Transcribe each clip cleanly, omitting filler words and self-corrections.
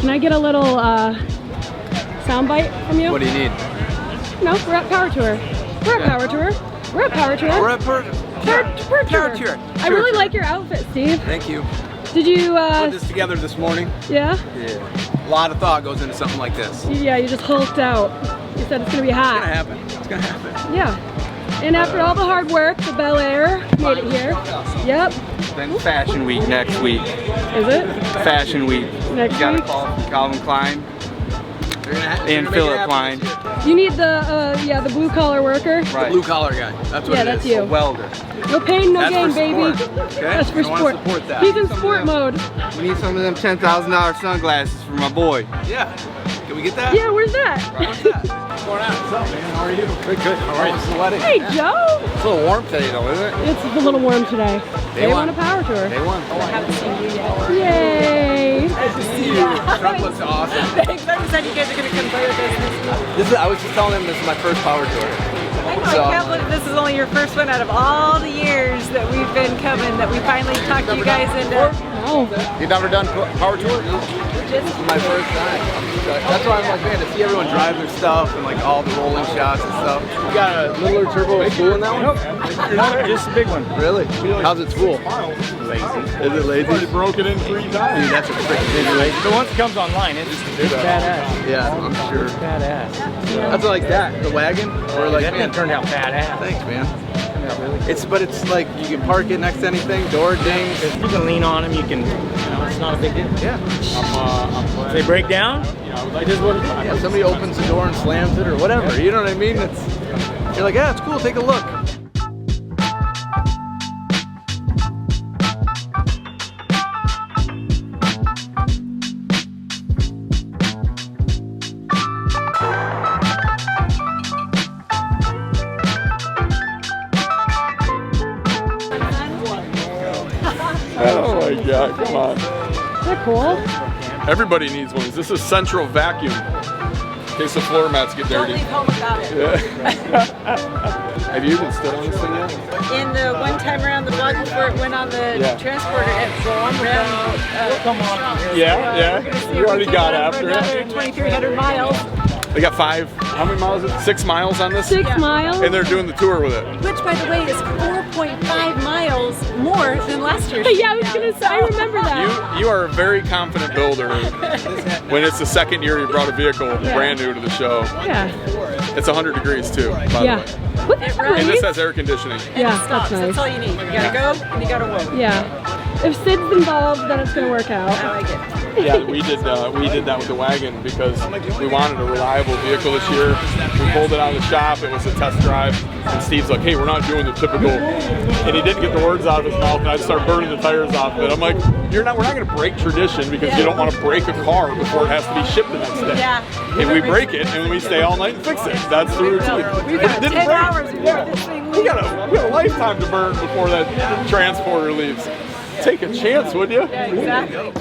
Can I get a little sound bite from you? What do you need? No, we're at Power Tour. We're at Power Tour. We're at Power Tour. We're at Power Tour. I really like your outfit, Steve. Thank you. Did you put this together this morning? Yeah? Yeah. A lot of thought goes into something like this. Yeah, you just hulked out. You said it's gonna be hot. It's gonna happen. It's gonna happen. Yeah. And after all the hard work, the Belair made it here. Yep. Then Fashion Week next week. Is it? Fashion Week. Next you got week? a call from Calvin Klein and Philip Klein. You need the blue collar worker. Right. The blue collar guy. That's what that's you. A welder. No pain, no That's gain, for baby. Sport. Okay? That's for sport. Support that. He's in sport mode. We need some of them $10,000 sunglasses for my boy. Yeah. Can we get that? Yeah, where's that? What's that? What's going on? What's up, man? How are you? Good. How are you? Sweating. Hey, Joe. It's a little warm today, though, isn't it? It's a little warm today. They won. won a Power Tour. They won. I haven't seen you yet. Yay. Nice to see you. Truck looks awesome. Thanks. I said you guys are going to come play with us. I was just telling him this is my first Power Tour. I can't believe this is only your first one out of all the years that we've been coming, that we finally talked you guys into. Oh. You've never done Power Tour? This is my first time. That's why I'm like, man, to see everyone drive their stuff and like all the rolling shots and stuff. You got a littler turbo spool in that one? Nope, just a big one. Really? How's it spool? Lazy. Is it lazy? Already broke it in 3 times. Dude, that's a freaking lazy. But once it comes online, it's badass. Yeah, I'm sure. It's badass. That's like that, the wagon. Or like, That man, turned out badass. thanks, man. Turned out really good. But it's like you can park it next to anything, door dings. You can lean on them. You can. It's not a big deal. Yeah. If they break down, it is what it is. Yeah, somebody opens the door and slams it or whatever. You know what I mean? You're like, yeah, it's cool. Take a look. Oh my God, come on. They're cool. Everybody needs one. This is central vacuum. In case the floor mats get Don't dirty. leave home without it. Yeah. Have you even stood on this thing yet? In the one time around the block before it went on the transporter, it ran Come on. Yeah. You already got after it. another 2,300 miles. They got how many miles is it? 6 miles on this? 6 miles. And they're doing the tour with it. Which, by the way, is 4.5 miles more than last year's. Yeah, I was gonna say, I remember that. You are a very confident builder when it's the second year you brought a vehicle brand new to the show. Yeah. It's 100 degrees too, by the way. What the fuck? And this has air conditioning. Yeah, Stops. that's nice. That's all you need. You gotta go and you gotta work. Yeah. If Sid's involved, then it's gonna work out. I like it. Yeah, we did that with the wagon because we wanted a reliable vehicle this year. We pulled it out of the shop. It was a test drive, and Steve's like, "Hey, we're not doing the typical." And he didn't get the words out of his mouth, and I started burning the tires off of it. I'm like, "We're not going to break tradition because you don't want to break a car before it has to be shipped the next day." Yeah. And we break it, and we stay all night and fix it. That's the routine. We've But got it didn't 10 break. hours before this thing leaves. We got a lifetime to burn before that transporter leaves. Take a chance, would you? Yeah, exactly.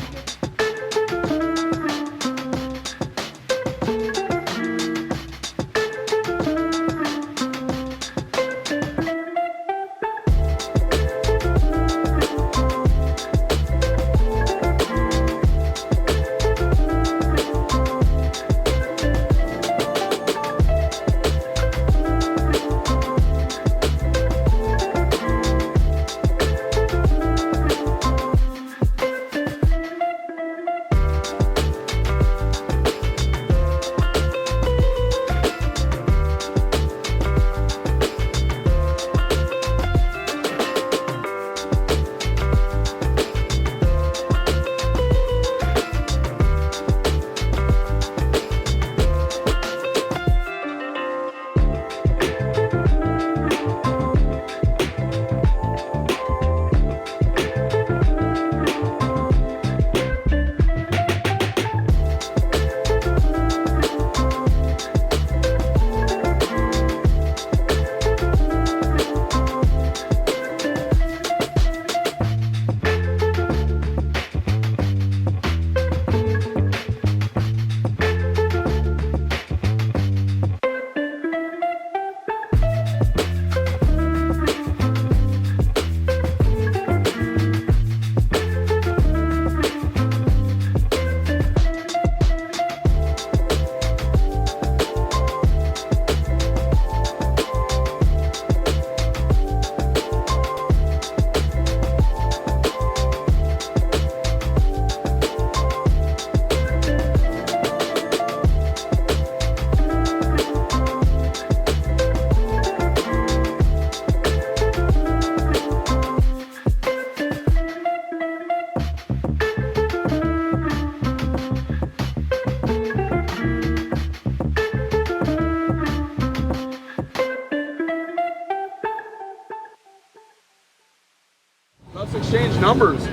Let's exchange numbers.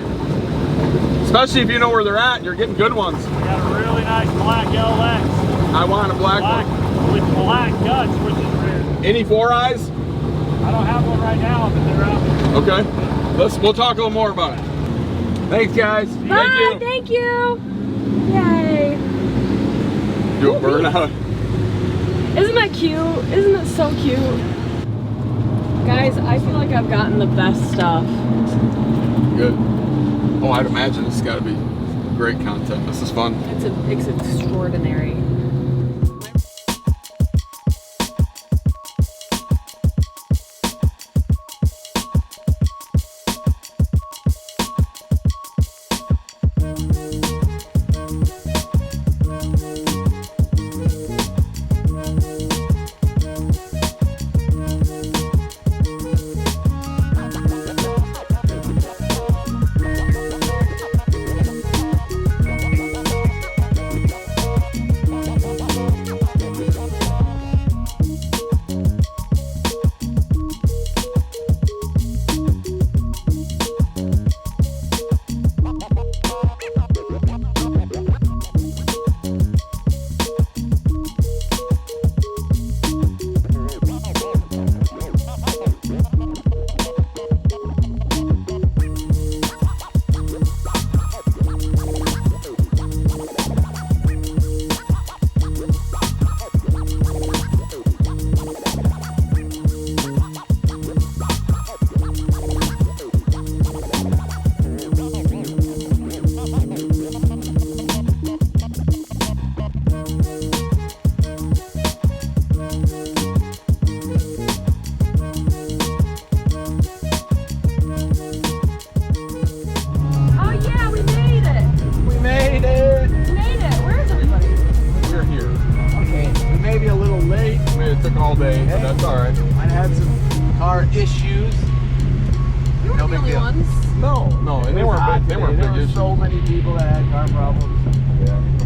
Especially if you know where they're at and you're getting good ones. We got a really nice black LX. I want a black one. With black guts, which is rare. Any 4 eyes? I don't have one right now, but they're out there. Okay. We'll talk a little more about it. Thanks, guys. Bye, thank you. Yay. Do a burnout. Isn't that cute? Isn't it so cute? Guys, I feel like I've gotten the best stuff. Good. Oh, I'd imagine this has got to be great content. This is fun. It's extraordinary. All day, but that's all right. Might have had some car issues. You weren't the only ones. No, and they weren't big. They weren't big There were issues. so many people that had car problems. Yeah.